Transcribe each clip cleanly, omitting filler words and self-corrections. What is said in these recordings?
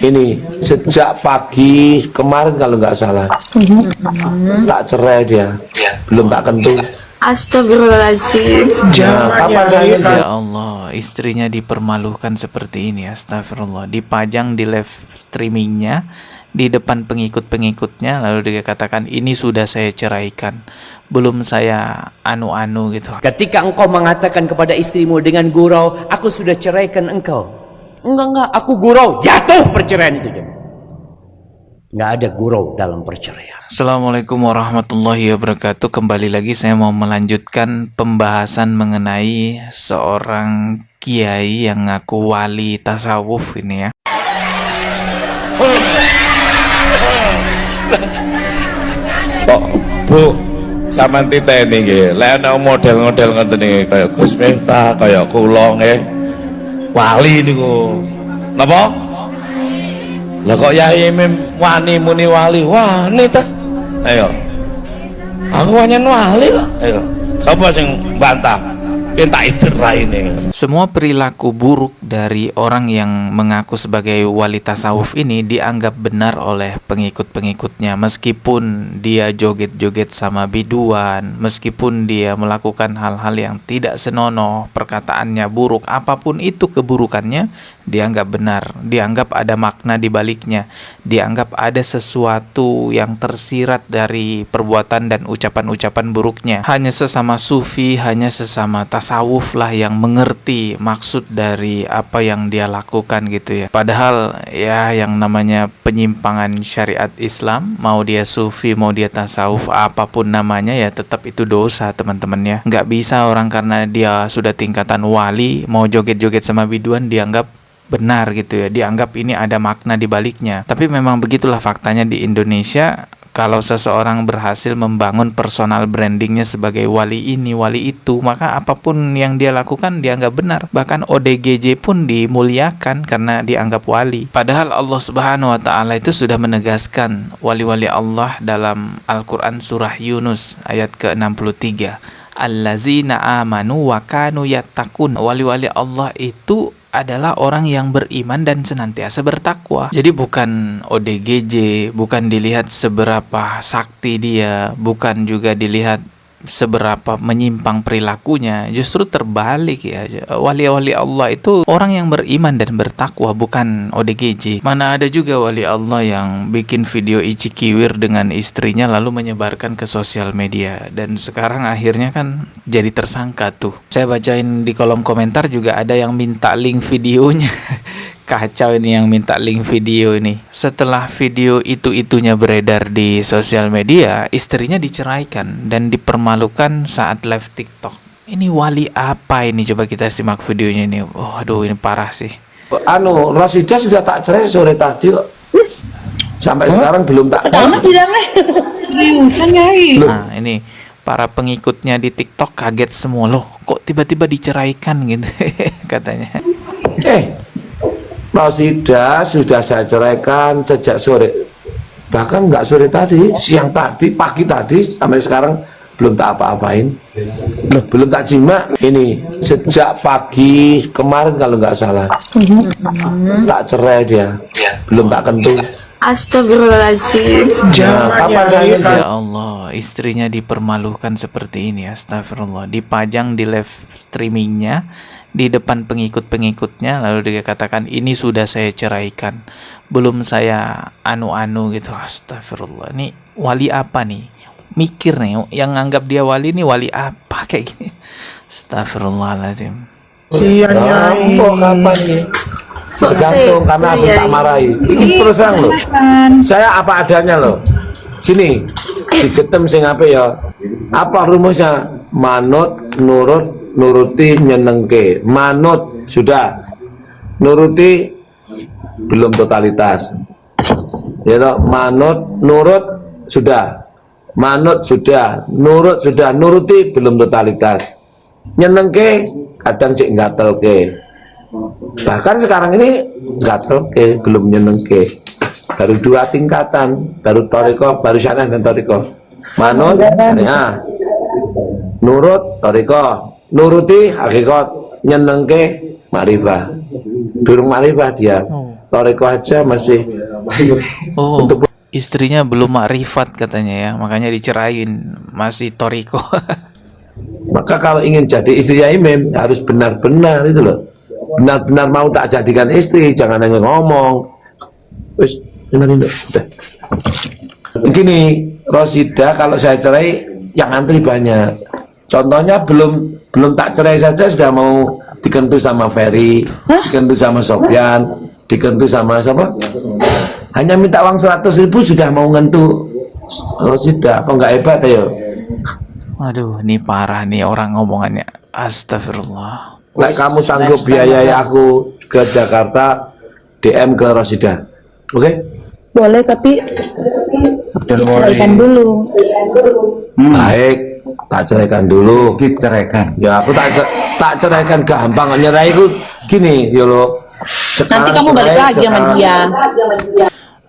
Ini sejak pagi kemarin kalau nggak salah tak cerai dia, belum tak kentung. Astagfirullahaladzim. Ya Allah, istrinya dipermalukan seperti ini. Astagfirullah. Dipajang di live streamingnya di depan pengikut-pengikutnya, lalu dia katakan ini sudah saya ceraikan, belum saya anu-anu gitu. Ketika engkau mengatakan kepada istrimu dengan gurau, aku sudah ceraikan engkau. Enggak, aku gurau, jatuh perceraian itu. Nggak ada gurau dalam perceraian. Assalamualaikum warahmatullahi wabarakatuh. Kembali lagi saya mau melanjutkan pembahasan mengenai seorang kiai yang ngaku wali tasawuf ini ya. Kok Bu sampean titeni nggih, lek ana model-model ngoten niki kaya Gus Miftah, kaya kula nggih. Wali niku. Napa? Lah kok Yai wani muni wali? Wani ta? Ayo. Aku wanyen wali kok. Ayo. Sapa sing bantah? Kita ider raine. Semua perilaku buruk dari orang yang mengaku sebagai wali tasawuf ini dianggap benar oleh pengikut-pengikutnya, meskipun dia joget-joget sama biduan, meskipun dia melakukan hal-hal yang tidak senonoh, perkataannya buruk, apapun itu keburukannya dianggap benar, dianggap ada makna di baliknya, dianggap ada sesuatu yang tersirat dari perbuatan dan ucapan-ucapan buruknya. Hanya sesama sufi, hanya sesama tasawuf lah yang mengerti maksud dari apa yang dia lakukan gitu ya. Padahal ya yang namanya penyimpangan syariat Islam, mau dia sufi, mau dia tasawuf, apapun namanya ya tetap itu dosa teman-teman ya. Nggak bisa orang karena dia sudah tingkatan wali mau joget-joget sama biduan dianggap benar gitu ya, dianggap ini ada makna di baliknya. Tapi memang begitulah faktanya di Indonesia. Kalau seseorang berhasil membangun personal brandingnya sebagai wali ini, wali itu, maka apapun yang dia lakukan dianggap benar. Bahkan ODGJ pun dimuliakan karena dianggap wali. Padahal Allah Subhanahu wa Ta'ala itu sudah menegaskan wali-wali Allah dalam Al-Quran surah Yunus ayat ke-63. Allazina amanu wa kanu yattaqun. Wali-wali Allah itu adalah orang yang beriman dan senantiasa bertakwa. Jadi bukan ODGJ, bukan dilihat seberapa sakti dia, bukan juga dilihat seberapa menyimpang perilakunya, justru terbalik ya. Wali-wali Allah itu orang yang beriman dan bertakwa, bukan ODGJ. Mana ada juga wali Allah yang bikin video icikiwir dengan istrinya lalu menyebarkan ke sosial media, dan sekarang akhirnya kan jadi tersangka tuh. Saya bacain di kolom komentar juga ada yang minta link videonya. Kacau ini yang minta link video ini. Setelah video itu-itunya beredar di sosial media, istrinya diceraikan dan dipermalukan saat live TikTok. Ini wali apa ini? Coba kita simak videonya ini. Aduh ini parah sih. Rosida sudah tak cerai sore tadi kok. Sampai sekarang belum tak. Nah ini para pengikutnya di TikTok kaget semua, loh kok tiba-tiba diceraikan gitu katanya. Rosida sudah saya ceraikan sejak sore, bahkan nggak sore tadi, siang tadi, pagi tadi, sampai sekarang belum tak apa-apain, belum tak jima. Ini sejak pagi kemarin kalau nggak salah tak cerai dia, belum tak kentung. Astagfirullahaladzim. Ya Allah, istrinya dipermalukan seperti ini. Astagfirullah. Dipajang di live streamingnya di depan pengikut-pengikutnya, lalu dia katakan ini sudah saya ceraikan, belum saya anu-anu gitu. Astagfirullah. Ini wali apa nih? Mikir nih, yang nganggap dia wali nih wali apa kayak gini. Astagfirullahaladzim. Kapan nih? Tergantung karena aku tak marahi. Ini terus terang loh. Saya apa adanya loh. Sini digetem sing apa ya? Apa rumusnya? Manut, nurut, nuruti, nyenengke. Manut sudah, nuruti belum totalitas. Ya toh, manut, nurut sudah, manut sudah, nurut sudah, nuruti belum totalitas. Nyenengke kadang cek ngatelke. Bahkan sekarang ini ngatelke, belum nyenengke. Baru 2 tingkatan, baru toriko, baru syarah dan toriko. Manut, ya. Nurut, toriko. Nuruti hakikat, nyenengke makrifah. Durung makrifah dia. toriko aja masih Oh, istrinya belum makrifat katanya ya, makanya dicerain, masih toriko. maka kalau ingin jadi istrinya imam harus benar-benar itu loh, benar-benar mau tak jadikan istri, jangan hanya ngomong wis dengerin udah. Gini Rosida, kalau saya cerai yang antri banyak, contohnya belum tak cerai saja sudah mau dikentu sama Ferry, dikentu sama Sofyan, dikentu sama siapa, hanya minta uang 100.000 sudah mau ngentu Rosida. Apa nggak hebat ayo? Aduh, ini parah nih orang ngomongannya. Astagfirullah. Like kamu sanggup biayai aku ke Jakarta, DM ke Rosida, oke? Boleh, tapi ceraikan dulu. Baik, tak ceraikan dulu. Diceraikan. Ya aku tak ceraikan gampang, nyerai itu gini ya lo. Nanti kamu balik lagi sama dia.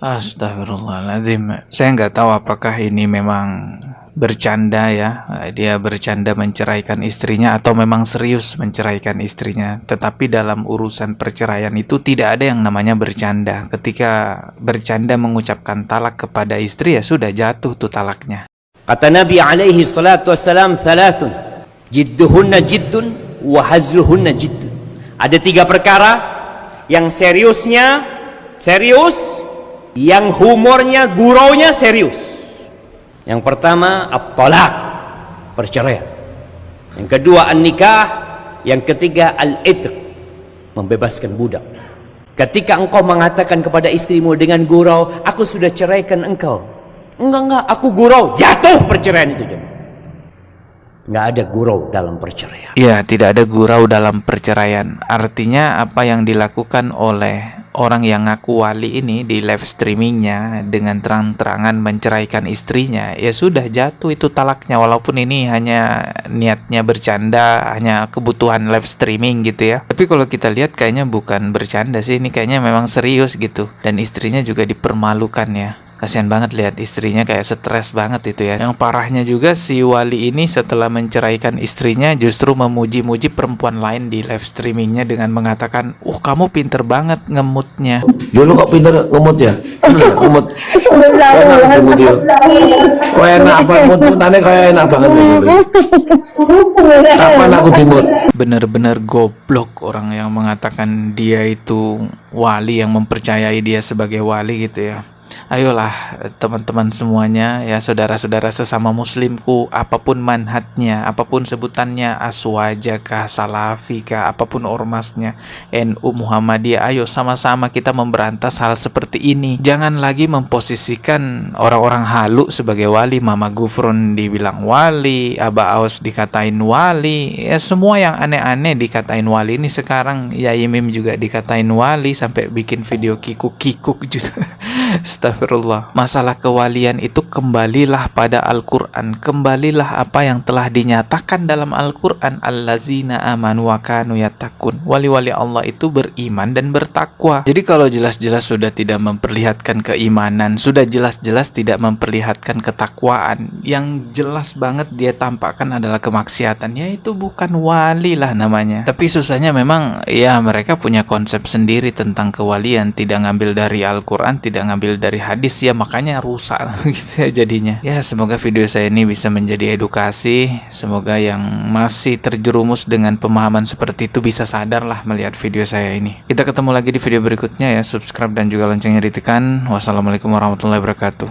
Astagfirullahaladzim. Saya nggak tahu apakah ini memang bercanda ya. Dia bercanda menceraikan istrinya atau memang serius menceraikan istrinya. Tetapi dalam urusan perceraian itu tidak ada yang namanya bercanda. Ketika bercanda mengucapkan talak kepada istri, ya sudah jatuh tuh talaknya. Kata Nabi alaihi salatu wassalam, thalathun jidduhunna jiddun wa hazluhunna jiddun. Ada 3 perkara yang seriusnya serius, yang humornya, guraunya serius. Yang pertama at-talaq, perceraian. Yang kedua an-nikah, yang ketiga al-itq, membebaskan budak. Ketika engkau mengatakan kepada istrimu dengan gurau, aku sudah ceraikan engkau. Enggak, aku gurau, jatuh perceraian itu. Nggak ada gurau dalam perceraian. Ya, tidak ada gurau dalam perceraian. Artinya apa yang dilakukan oleh orang yang ngaku wali ini di live streamingnya dengan terang-terangan menceraikan istrinya, ya sudah jatuh itu talaknya. Walaupun ini hanya niatnya bercanda, hanya kebutuhan live streaming gitu ya. Tapi kalau kita lihat kayaknya bukan bercanda sih, ini kayaknya memang serius gitu. Dan istrinya juga dipermalukan ya. Kasian banget lihat istrinya kayak stres banget itu ya. Yang parahnya juga si wali ini setelah menceraikan istrinya justru memuji-muji perempuan lain di live streamingnya dengan mengatakan, kamu pinter banget ngemutnya. Yo lu kok pinter ngemut ya? Ngemut. Enak ngemut yo. Kok enak apa ngemut-ngemutane kayak enak banget. Kapan aku dimut? Bener-bener goblok orang yang mengatakan dia itu wali, yang mempercayai dia sebagai wali gitu ya. Ayolah teman-teman semuanya ya, saudara-saudara sesama muslimku, apapun manhatnya, apapun sebutannya, Aswaja kah, Salafi kah, apapun ormasnya, NU, Muhammadiyah, ayo sama-sama kita memberantas hal seperti ini. Jangan lagi memposisikan orang-orang halu sebagai wali. Mama Gufron dibilang wali, Aba Aus dikatain wali, ya semua yang aneh-aneh dikatain wali. Ini sekarang Yai Mim juga dikatain wali, sampai bikin video kikuk-kikuk juga. Astagfirullah. Masalah kewalian itu kembalilah pada Al-Quran. Kembalilah apa yang telah dinyatakan dalam Al-Quran. Allazina amanu wa kanu yattaqun. Wali-wali Allah itu beriman dan bertakwa. Jadi kalau jelas-jelas sudah tidak memperlihatkan keimanan, sudah jelas-jelas tidak memperlihatkan ketakwaan, yang jelas banget dia tampakkan adalah kemaksiatan, ya itu bukan wali lah namanya. Tapi susahnya memang ya mereka punya konsep sendiri tentang kewalian. Tidak ngambil dari Al-Quran, tidak ngambil dari hadis, ya makanya rusak gitu ya jadinya. Ya semoga video saya ini bisa menjadi edukasi. Semoga yang masih terjerumus dengan pemahaman seperti itu bisa sadar lah melihat video saya ini. Kita ketemu lagi di video berikutnya ya. Subscribe dan juga loncengnya ditekan. Wassalamualaikum warahmatullahi wabarakatuh.